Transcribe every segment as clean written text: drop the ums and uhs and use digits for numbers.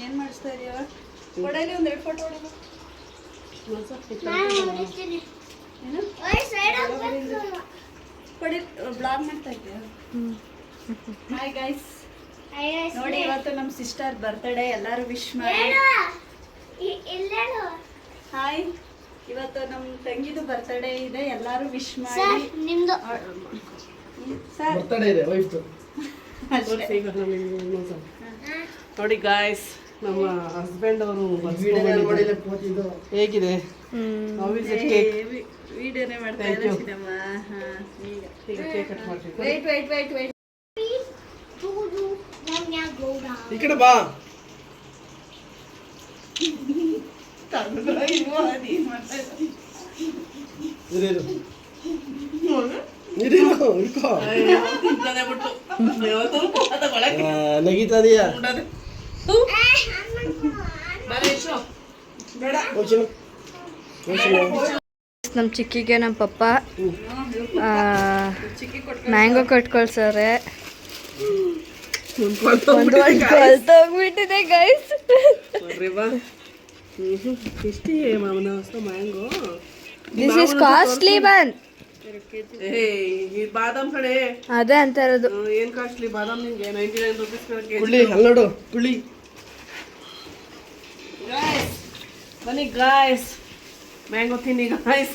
ಏನು ಮಾಡಿಸ್ತಾ ಇದೀಯ? ಕೊಡಲಿ ಒಂದೆರಡು ಫೋಟೋ ಹೊಡೆದು. ಏನು ಕೊಡಿ, ಬ್ಲಾಗ್ ಮಾಡ್ತಾ ಇದ್ದೀಯ? ಹಾಯ್ ಗೈಸ್, ನೋಡಿ ಇವತ್ತು ನಮ್ಮ ಸಿಸ್ಟರ್ ಬರ್ತ್ಡೇ, ಎಲ್ಲರೂ ವಿಶ್ ಮಾಡಿ. ಹಾಯ್, ಇವತ್ತು ನಮ್ಮ ತಂಗಿದು ಬರ್ತ್ಡೇ ಇದೆ, ಎಲ್ಲರೂ ವಿಶ್ ಮಾಡಿ. ನಿಮ್ದು ಸರ್ ಬರ್ತಡೇ ಇದೆ ವೈಫ್ದು. ನೋಡಿ ಗಾಯ್ಸ್, ನಮ್ಮ ಹಸ್ಬೆಂಡ್ ಅವರು ಹೇಗಿದೆ ವಿಡಿಯೋನೇ ಮಾಡ್ತಾ ಇದ್ದಾರೆ cinema. Wait wait wait wait, ಈ ಕಡೆ ಬಾ. ನಗೀತದೀಯ ನಮ್ಮ ಚಿಕ್ಕಿಗೆ ನಮ್ಮ ಪಪ್ಪ ಮ್ಯಾಂಗೋ ಕೊಟ್ಕೊಳ್ಸವ್ರೆ. ಕಳ್ತೋಗ್ಬಿಟ್ಟಿದೆ guys. Mango this is costly bun. ಬಾದಾಮ್ ಕಡೆ ಅದೇ ಅಂತ ಇರೋದು. ಏನ್ ಕಾಸ್ಟ್ಲಿ ಬಾದಾಮ್? ನಿಂಗೆ 99 ರೂಪೀಸ್ ಕುಳ್ಳಿ ನೋಡು, ಕುಳ್ಳಿ. ಬನ್ನಿ ಗಾಯ್ಸ್, ಮ್ಯಾಂಗೋ ತಿನ್ನಿ ಗಾಯ್ಸ್.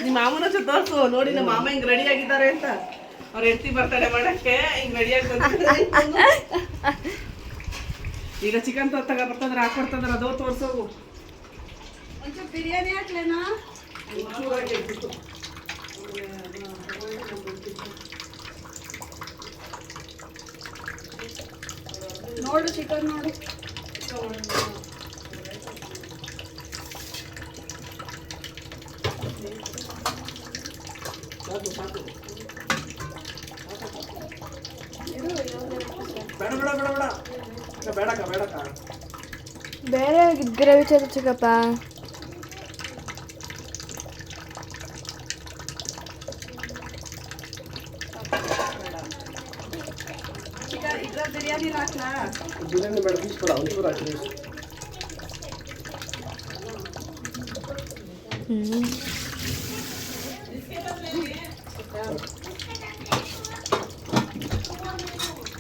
ನಿಮ್ಮ ಮಾಮನ ಜೊತೆ ತೋರ್ಸು ನೋಡಿ, ನಮ್ಮ ಮಾಮ ಹಿಂಗ್ ರೆಡಿ ಆಗಿದ್ದಾರೆ ಅಂತ. ಅವ್ರ ಹೆಂಡತಿ ಬರ್ತಡೆ ಮಾಡಕ್ಕೆ ಹಿಂಗ್ ರೆಡಿ ಆಗ್ತಾರೆ. ಈಗ ಚಿಕನ್ ಬರ್ತಂದ್ರೆ ಹಾಕೊಡ್ತಂದ್ರೆ ಅದು ತೋರ್ಸೋಗು. ಒಂಚೂರು ಬಿರಿಯಾನಿ ಹಾಕ್ಲೇನಾ? ನೋಡು ಚಿಕನ್ ನೋಡು. ಬೇರೆ ಗ್ರೇವಿ ಚದ ಚಿಕ್ಕಪ್ಪ. ಬಿರಿಯಾನಿ ಹಾಕ್ಲಾ? ಬಿರಿಯಾನಿ ಬೇಡ, ಪೀಸ್ ಬೇಡ, ಒಂಚೂರು ಹಾಕಿ.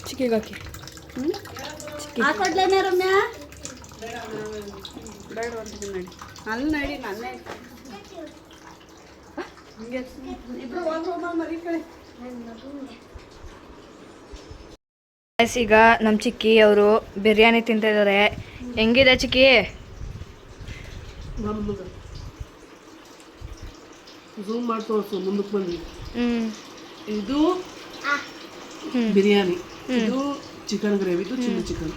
ಚಿಕ್ಕಿಗೆ ಹಾಕಿ. ಹಾಕೊಡ್ಲೇನೆ ರಮ್ಯಾ? ಬೇಡ ಅಂತೀನಿ ನಡಿ. ಅಲ್ಲಿ ನಡಿ, ನನ್ನೇ ಹಿಂಗೆ ಇಬ್ರು ಹೋಗೋಣ ಮರಿಕಳಿ. ಈಗ ನಮ್ಮ ಚಿಕ್ಕಿ ಅವರು ಬಿರಿಯಾನಿ ತಿಂತಾ ಇದ್ದಾರೆ. ಹೆಂಗಿದೆ ಚಿಕ್ಕಿ? ಝೂಮ್ ಮಾಡಿ ತೋರಿಸು, ಮುಂದಕ್ಕೆ ಬಂದ್ವಿ. ಇದು ಬಿರಿಯಾನಿ, ಇದು ಚಿಕನ್ ಗ್ರೇವಿ, ಇದು ಚಿಲ್ಲಿ ಚಿಕನ್.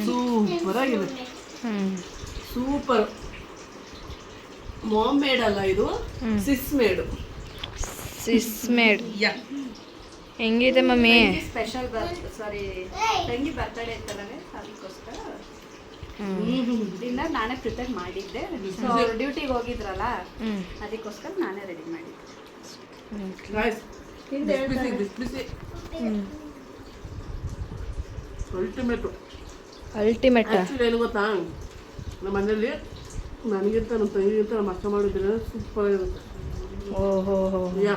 ಸೂಪರ್ ಆಗಿದೆ, ಸೂಪರ್. ಮಾಮ್ ಮೇಡ್ ಅಲ್ಲ, ಇದು ಸಿಸ್ ಮೇಡ್. ಯಾ, ಹೆಂಗಿದೆ ಮಮ್ಮಿ? ಸ್ಪೆಷಲ್ ಸಾರಿ ತಂಗಿ ಬರ್ತಡೇ ಇತ್ತಲ್ಲವೇ, ಅದಕ್ಕೋಸ್ಕರ ಡಿನ್ನರ್ ನಾನೇ ಪ್ರಿಪೇರ್ ಮಾಡಿದ್ದೆ. ಅವ್ರು ಡ್ಯೂಟಿಗೆ ಹೋಗಿದ್ರಲ್ಲ, ಅದಕ್ಕೋಸ್ಕರ ನಾನೇ ರೆಡಿ ಮಾಡಿದ್ದೆ. ಅಲ್ಟಿಮೇಟ್. ಏನು ಗೊತ್ತಾ, ನಮ್ಮ ಮನೇಲಿ ನನಗಿಂತ ನಮ್ಮ ತಂಗಿಗಿಂತ ನಮ್ಮ ಅಕ್ಕ ಮಾಡಿದ್ರೆ ಸೂಪರ್ ಆಗಿರುತ್ತೆ. ಓಹೋ, ಯಾ,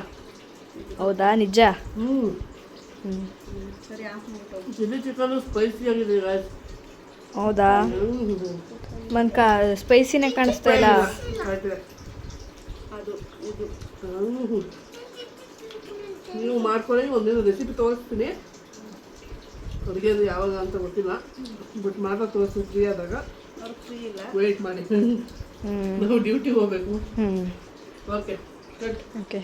ಹೌದಾ? ನಿಜ? ಸರಿ, ಚಿಲ್ಲಿ ಚಿಕನ್ ಸ್ಪೈಸಿ ಆಗಿದೆ ಗಾಯ್ಸ್. ಹೌದಾ? ಮನ್ಕ ಸ್ಪೈಸಿನೇ ಕಾಣಿಸ್ತಾ ಇಲ್ಲ. ಅದು ಇದು ನೀವು ಮಾಡ್ಕೊಳ್ಳಿ, ಒಂದೇನು ರೆಸಿಪಿ ತೋರಿಸ್ತೀನಿ. ಅಡುಗೆ ಅದು ಯಾವಾಗ ಅಂತ ಗೊತ್ತಿಲ್ಲ, ಬಟ್ ಮಾತ್ರ ತೋರಿಸ್ತೀನಿ ಫ್ರೀ ಆದಾಗ. ಅವ್ರು ಫ್ರೀ ಇಲ್ಲ, ವೆಯ್ಟ್ ಮಾಡಿ. ನಾವು ಡ್ಯೂಟಿಗೆ ಹೋಗ್ಬೇಕು. ಓಕೆ. ಓಕೆ.